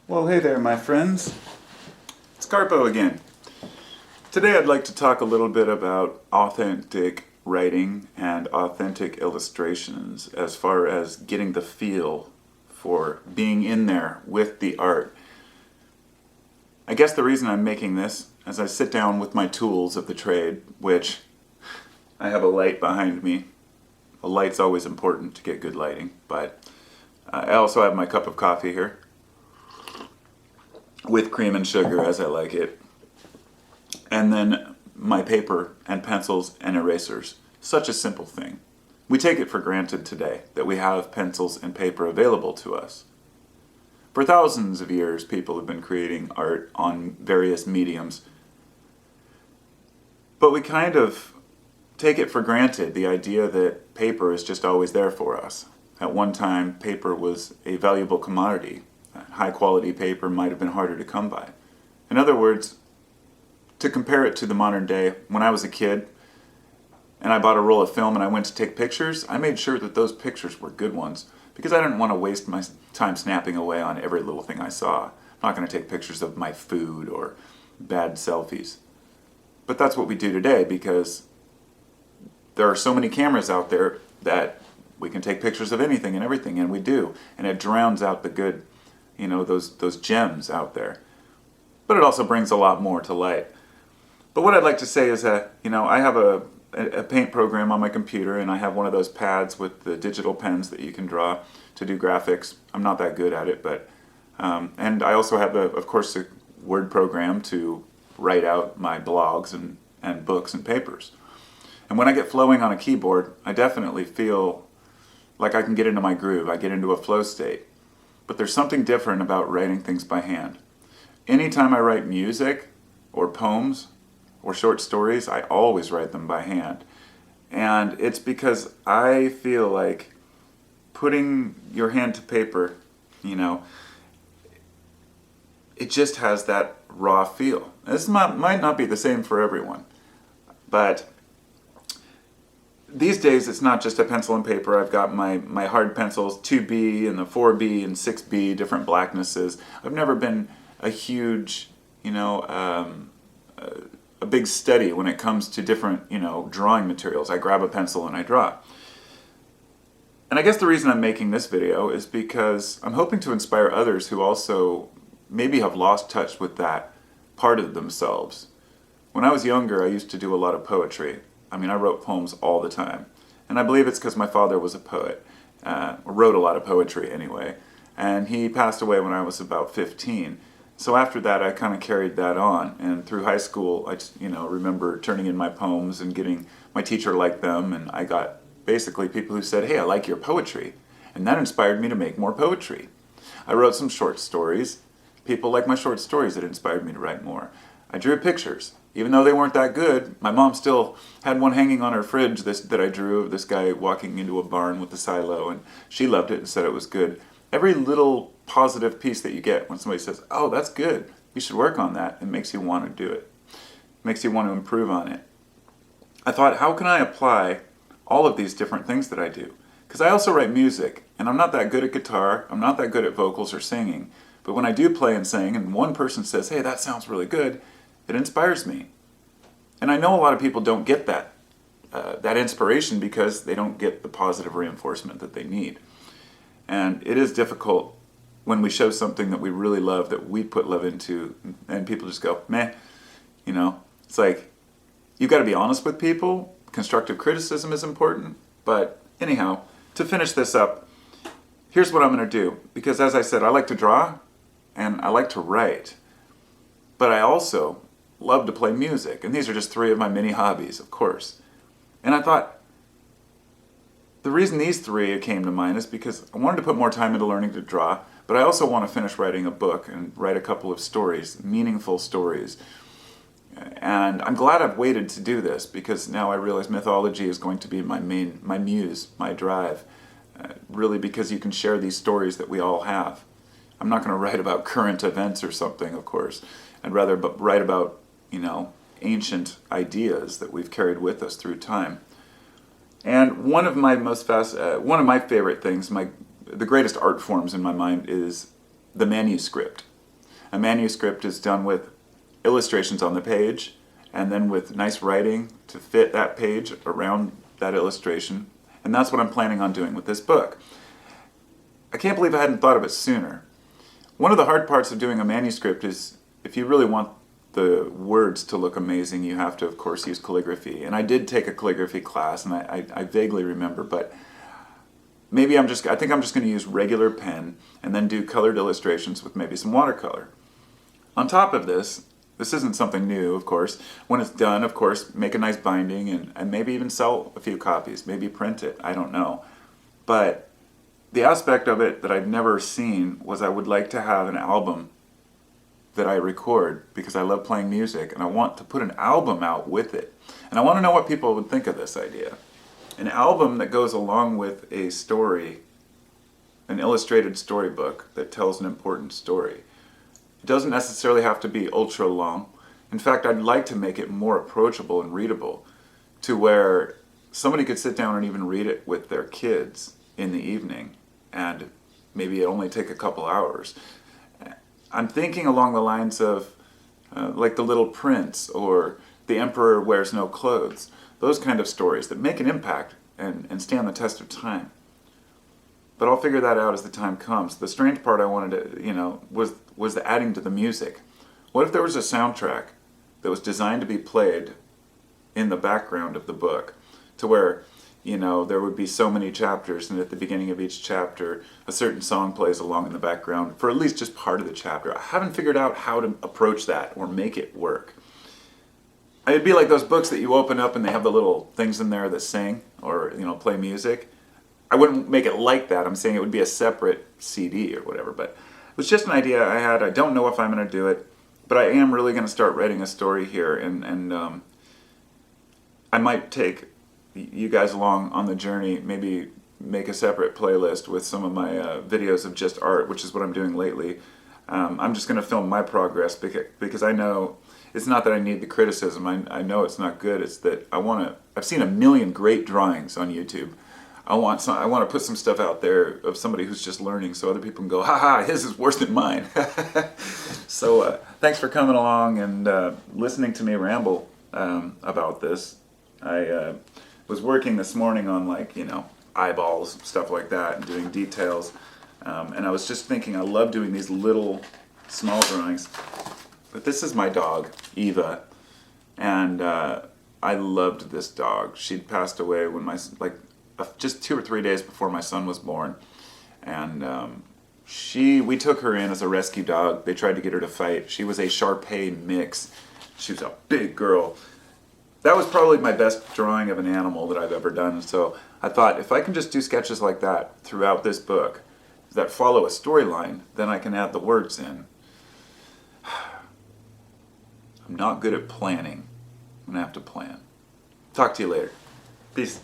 Well, hey there, my friends. It's Carpo again. Today I'd like to talk a little bit about authentic writing and authentic illustrations as far as getting the feel for being in there with the art. I guess the reason I'm making this, as I sit down with my tools of the trade, which I have a light behind me. A light's always important to get good lighting, but I also have my cup of coffee here, with cream and sugar as I like it. And then my paper and pencils and erasers. Such a simple thing. We take it for granted today that we have pencils and paper available to us. For thousands of years, people have been creating art on various mediums. But we kind of take it for granted, the idea that paper is just always there for us. At one time, paper was a valuable commodity. High quality paper might have been harder to come by. In other words, to compare it to the modern day, when I was a kid and I bought a roll of film and I went to take pictures, I made sure that those pictures were good ones because I didn't want to waste my time snapping away on every little thing I saw. I'm not going to take pictures of my food or bad selfies. But that's what we do today because there are so many cameras out there that we can take pictures of anything and everything, and we do. And it drowns out the good, those gems out there. But it also brings a lot more to light. But what I'd like to say is that, I have a paint program on my computer, and I have one of those pads with the digital pens that you can draw to do graphics. I'm not that good at it, but, and I also have, of course, a Word program to write out my blogs and books and papers. And when I get flowing on a keyboard, I definitely feel like I can get into my groove. I get into a flow state. But there's something different about writing things by hand. Anytime I write music or poems or short stories, I always write them by hand. And it's because I feel like putting your hand to paper, it just has that raw feel. This might not be the same for everyone, but these days it's not just a pencil and paper. I've got my hard pencils, 2B and the 4B and 6B, different blacknesses. I've never been a huge, a big study when it comes to different, drawing materials. I grab a pencil and I draw. And I guess the reason I'm making this video is because I'm hoping to inspire others who also maybe have lost touch with that part of themselves. When I was younger, I used to do a lot of poetry. I wrote poems all the time. And I believe it's because my father was a poet, or wrote a lot of poetry anyway. And he passed away when I was about 15. So after that, I kind of carried that on. And through high school, I just, remember turning in my poems and getting, my teacher liked them. And I got basically people who said, hey, I like your poetry. And that inspired me to make more poetry. I wrote some short stories. People liked my short stories. It inspired me to write more. I drew pictures. Even though they weren't that good, my mom still had one hanging on her fridge that I drew of this guy walking into a barn with a silo, and she loved it and said it was good. Every little positive piece that you get when somebody says, oh, that's good, you should work on that, it makes you want to do it. It makes you want to improve on it. I thought, how can I apply all of these different things that I do? Because I also write music, and I'm not that good at guitar, I'm not that good at vocals or singing, but when I do play and sing, and one person says, hey, that sounds really good, it inspires me. And I know a lot of people don't get that inspiration because they don't get the positive reinforcement that they need. And it is difficult when we show something that we really love, that we put love into, and people just go, meh. It's like, you've got to be honest with people. Constructive criticism is important. But anyhow, to finish this up, here's what I'm going to do. Because as I said, I like to draw and I like to write. But I also love to play music, and these are just 3 of my many hobbies, of course. And I thought, the reason these 3 came to mind is because I wanted to put more time into learning to draw, but I also want to finish writing a book and write a couple of stories, meaningful stories. And I'm glad I've waited to do this, because now I realize mythology is going to be my muse, my drive, really, because you can share these stories that we all have. I'm not going to write about current events or something, of course. I'd rather write about, ancient ideas that we've carried with us through time. And one of my favorite things, the greatest art forms in my mind, is the manuscript. A manuscript is done with illustrations on the page, and then with nice writing to fit that page around that illustration. And that's what I'm planning on doing with this book. I can't believe I hadn't thought of it sooner. One of the hard parts of doing a manuscript is if you really want the words to look amazing, you have to, of course, use calligraphy. And I did take a calligraphy class, and I vaguely remember, but maybe I think I'm just going to use regular pen and then do colored illustrations with maybe some watercolor. On top of this isn't something new, of course. When it's done, of course, make a nice binding and maybe even sell a few copies, maybe print it, I don't know. But the aspect of it that I've never seen was I would like to have an album that I record because I love playing music and I want to put an album out with it. And I want to know what people would think of this idea. An album that goes along with a story, an illustrated storybook that tells an important story. It doesn't necessarily have to be ultra long. In fact, I'd like to make it more approachable and readable to where somebody could sit down and even read it with their kids in the evening, and maybe it only take a couple hours. I'm thinking along the lines of like The Little Prince or The Emperor Wears No Clothes. Those kind of stories that make an impact and stand the test of time. But I'll figure that out as the time comes. The strange part I wanted to, was the adding to the music. What if there was a soundtrack that was designed to be played in the background of the book, to where, there would be so many chapters, and at the beginning of each chapter, a certain song plays along in the background for at least just part of the chapter. I haven't figured out how to approach that or make it work. It'd be like those books that you open up and they have the little things in there that sing or, play music. I wouldn't make it like that. I'm saying it would be a separate CD or whatever, but it was just an idea I had. I don't know if I'm going to do it, but I am really going to start writing a story here, and I might take you guys along on the journey, maybe make a separate playlist with some of my videos of just art, which is what I'm doing lately. I'm just going to film my progress because I know it's not that I need the criticism. I know it's not good. It's that I've seen a million great drawings on YouTube. I want to put some stuff out there of somebody who's just learning, so other people can go, ha ha, his is worse than mine. So thanks for coming along and listening to me ramble about this. I was working this morning on eyeballs, stuff like that, and doing details. And I was just thinking, I love doing these little small drawings. But this is my dog, Eva, and I loved this dog. She'd passed away when just 2 or 3 days before my son was born, and we took her in as a rescue dog. They tried to get her to fight. She was a Shar-Pei mix. She was a big girl. That was probably my best drawing of an animal that I've ever done. So I thought, if I can just do sketches like that throughout this book that follow a storyline, then I can add the words in. I'm not good at planning. I'm going to have to plan. Talk to you later. Peace.